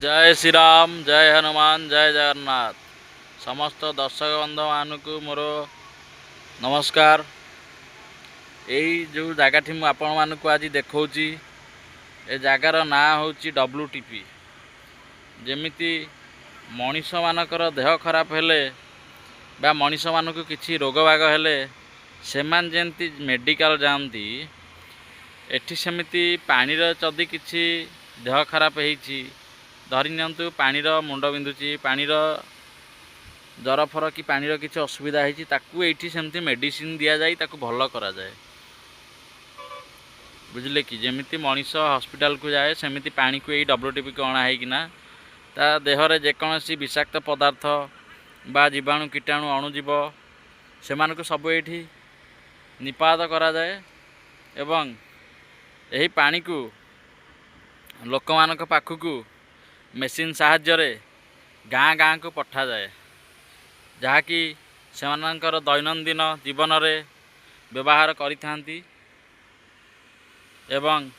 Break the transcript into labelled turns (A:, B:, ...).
A: जय श्री राम, जय हनुमान, जय जगन्नाथ। समस्त दर्शक बंधु मानक मोर नमस्कार। यही जो जगह मु आपण मानक आज देखौची ए जगार ना होची WTP। जेमिति मनीष मानकर देह खराब हेले बा मनीष मानक किछि रोग बाग हेले सेमान जेंति मेडिकल जाती एठी सेमिति पानीर जदि किछि देह खराब हेछि धरी नियंतु पानीर मुंड बिंधुची पानीर जरफर कि पानीर किसी असुविधा होती ताकू एठी सेमती मेडिसिन दि जाए ताकू भल करा जाए। बुझिले कि जेमिति मनीष हॉस्पिटल को जाए सेमिति पानी को यही WTP को अणा है ता देहरे जेकोसी विषाक्त पदार्थ बा जीवाणु कीटाणु अणुजीव से सब ये निपात करा जाए एवं यही पानी को लोक मानक पाखकू मेसीन साहाय्य गाँ गाँ को पठा जाए जहाँकि सेमानंकर दैनंदिन जीवन रे व्यवहार करिथांती एवं